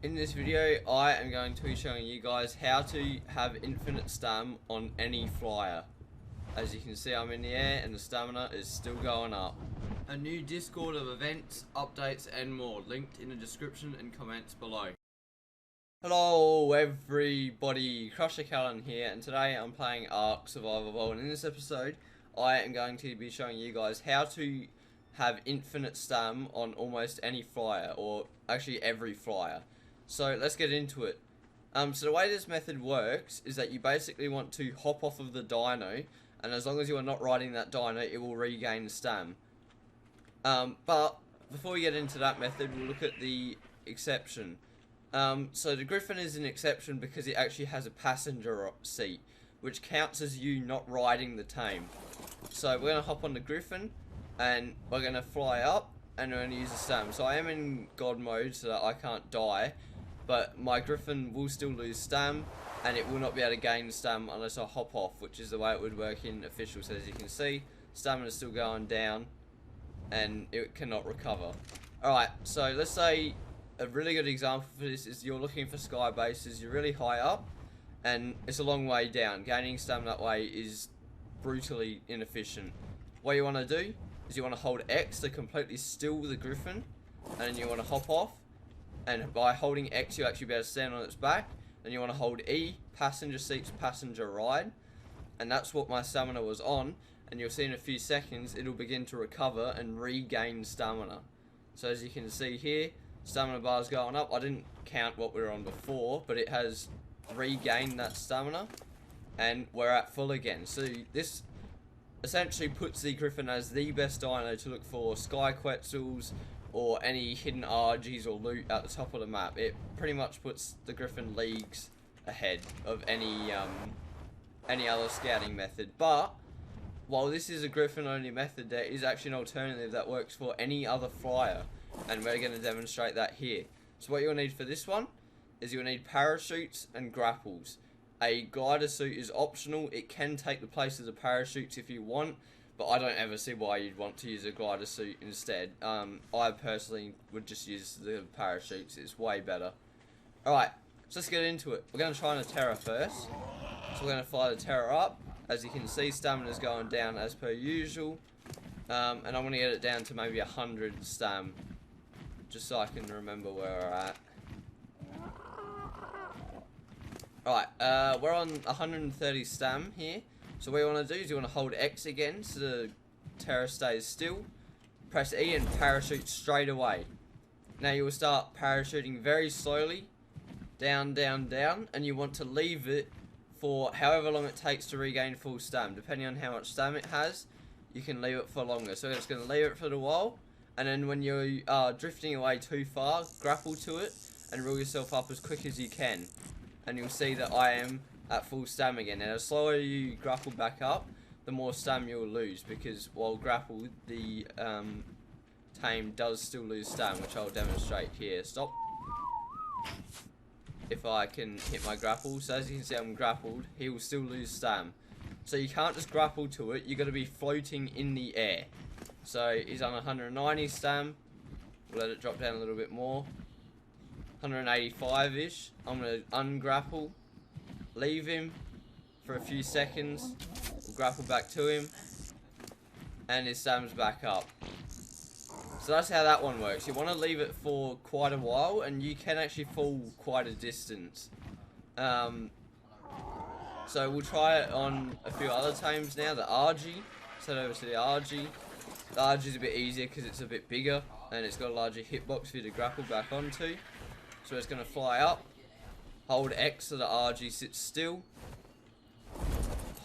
In this video, I am going to be showing you guys how to have infinite stam on any flyer. As you can see, I'm in the air and the stamina is still going up. A new Discord of events, updates and more, linked in the description and comments below. Hello everybody, Crusher Callan here, and today I'm playing Ark Survival, and in this episode, I am going to be showing you guys how to have infinite stam on almost any flyer, or actually every flyer. So let's get into it. So the way this method works is that you basically want to hop off of the dino, and as long as you are not riding that dino, it will regain stam. But before we get into that method, we'll look at the exception. So the Griffin is an exception because it actually has a passenger seat, which counts as you not riding the tame. So we're going to hop on the Griffin, and we're going to fly up, and we're going to use the stam. So I am in God mode so that I can't die, but my Griffin will still lose stam, and it will not be able to gain stam unless I hop off, which is the way it would work in official. So as you can see, stamina is still going down, and it cannot recover. Alright, so let's say a really good example for this is you're looking for sky bases, you're really high up, and it's a long way down. Gaining stam that way is brutally inefficient. What you want to do is you want to hold X to completely still the Griffin, and then you want to hop off, and by holding X you actually be able to stand on its back. Then you want to hold E, passenger seats, passenger ride, and that's what my stamina was on, and you'll see in a few seconds it'll begin to recover and regain stamina. So as you can see here, stamina bar's going up. I didn't count what we were on before, but it has regained that stamina, and we're at full again. So this essentially puts the Griffin as the best dino to look for sky-quetzals or any hidden RGs or loot at the top of the map. It pretty much puts the Griffin leagues ahead of any other scouting method. But while this is a Griffin only method, there is actually an alternative that works for any other flyer, and we're going to demonstrate that here. So what you'll need for this one is you'll need parachutes and grapples. A glider suit is optional. It can take the place of the parachutes if you want, but I don't ever see why you'd want to use a glider suit instead. I personally would just use the parachutes. It's way better. Alright, so let's get into it. We're going to try on a Terror first. So we're going to fly the Terror up. As you can see, stamina's going down as per usual. And I'm going to get it down to maybe 100 stam, just so I can remember where we're at. Alright, we're on 130 stam here. So what you want to do is you want to hold X again so the Terror stays still. Press E and parachute straight away. Now you will start parachuting very slowly. Down, down, down. And you want to leave it for however long it takes to regain full stam. Depending on how much stam it has, you can leave it for longer. So we're just going to leave it for a while. And then when you are drifting away too far, grapple to it and reel yourself up as quick as you can. And you'll see that I am at full stam again. And the slower you grapple back up, the more stam you'll lose, because while grapple, the tame does still lose stam, which I'll demonstrate here. Stop. If I can hit my grapple, so as you can see I'm grappled, he will still lose stam. So you can't just grapple to it, you've got to be floating in the air. So he's on 190 stam, we'll let it drop down a little bit more. 185-ish. I'm going to ungrapple, leave him for a few seconds, we'll grapple back to him, and his stam's back up. So that's how that one works. You want to leave it for quite a while, and you can actually fall quite a distance. So we'll try it on a few other tames now. The RG, let's head over to the RG. The RG is a bit easier because it's a bit bigger, and it's got a larger hitbox for you to grapple back onto. So it's going to fly up, hold X so the RG sits still,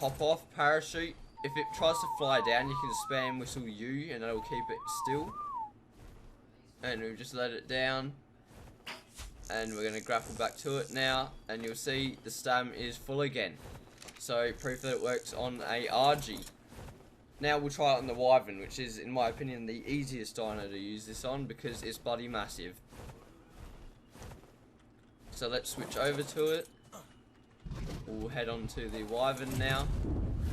hop off, parachute. If it tries to fly down, you can spam whistle U and that'll keep it still. And we'll just let it down, and we're going to grapple back to it now, and you'll see the stam is full again. So proof that it works on a RG. Now we'll try it on the Wyvern, which is in my opinion the easiest dino to use this on because it's bloody massive. So let's switch over to it. We'll head on to the Wyvern now.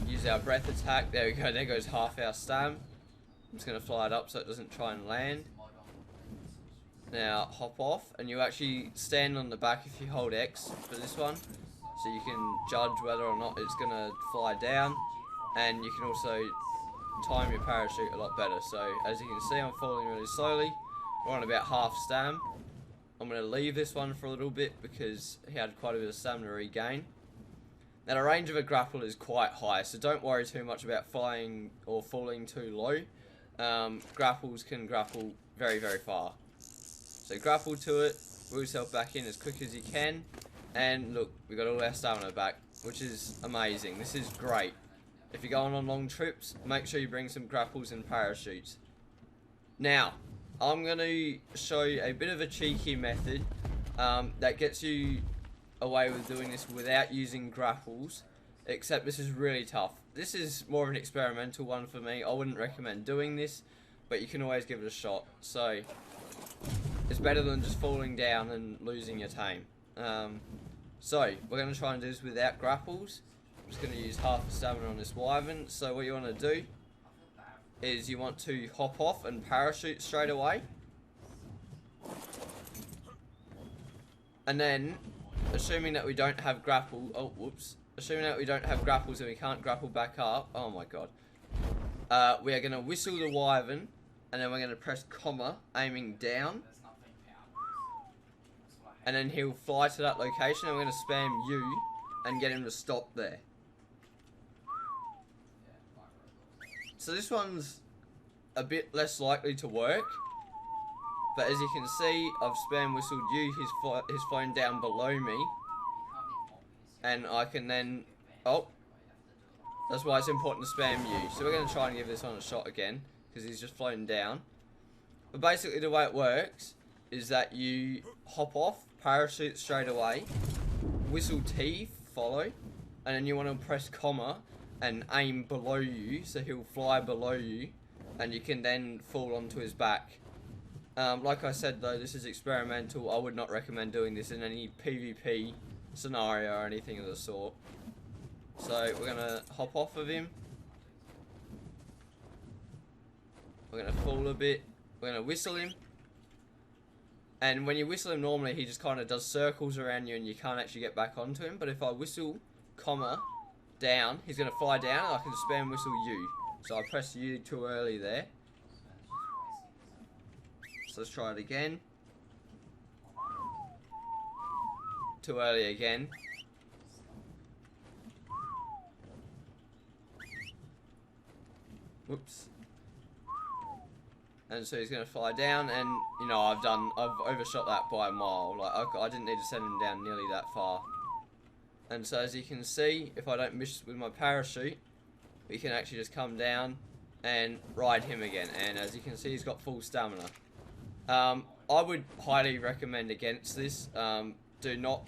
Use our breath attack. There we go, there goes half our stam. I'm just going to fly it up so it doesn't try and land. Now hop off, and you actually stand on the back if you hold X for this one, so you can judge whether or not it's gonna fly down, and you can also time your parachute a lot better. So as you can see, I'm falling really slowly. We're on about half stam. I'm gonna leave this one for a little bit because he had quite a bit of stamina regain. Now the range of a grapple is quite high, so don't worry too much about flying or falling too low. Grapples can grapple very, very far. So grapple to it, wheel yourself back in as quick as you can, and look, we got all our stamina back, which is amazing. This is great. If you're going on long trips, make sure you bring some grapples and parachutes. Now, I'm going to show you a bit of a cheeky method that gets you away with doing this without using grapples, except this is really tough. This is more of an experimental one for me. I wouldn't recommend doing this, but you can always give it a shot. So it's better than just falling down and losing your tame. So we're going to try and do this without grapples. I'm just going to use half the stamina on this wyvern. So what you want to do is you want to hop off and parachute straight away. And then, assuming that we don't have grapple, assuming that we don't have grapples and we can't grapple back up, oh my god. We are going to whistle the wyvern, and then we're going to press comma, aiming down. And then he'll fly to that location, and we're going to spam U and get him to stop there. So this one's a bit less likely to work. But as you can see, I've spam whistled U, he's flown down below me. And I can then, oh, that's why it's important to spam U. So we're going to try and give this one a shot again, because he's just flown down. But basically the way it works is that you hop off, parachute straight away, whistle T, follow, and then you want to press comma and aim below you, so he'll fly below you, and you can then fall onto his back. Like I said though, this is experimental. I would not recommend doing this in any PvP scenario or anything of the sort. So we're going to hop off of him. We're going to fall a bit. We're going to whistle him. And when you whistle him normally, he just kind of does circles around you and you can't actually get back onto him. But if I whistle, comma, down, he's going to fly down and I can spam whistle U. So I pressed U too early there. So let's try it again. Too early again. Whoops. And so he's going to fly down, and you know I've overshot that by a mile. Like I didn't need to send him down nearly that far. And so as you can see, if I don't miss with my parachute, we can actually just come down and ride him again. And as you can see, he's got full stamina. I would highly recommend against this. Do not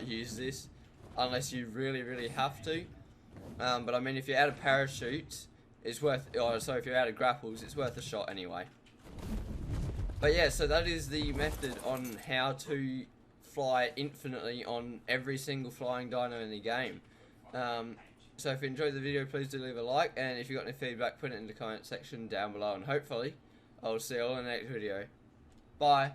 use this unless you really have to. But I mean, if you're out of parachutes, it's worth, if you're out of grapples, it's worth a shot anyway. But yeah, so that is the method on how to fly infinitely on every single flying dino in the game. So if you enjoyed the video, please do leave a like, and if you got any feedback, put it in the comment section down below, and hopefully I'll see you all in the next video. Bye.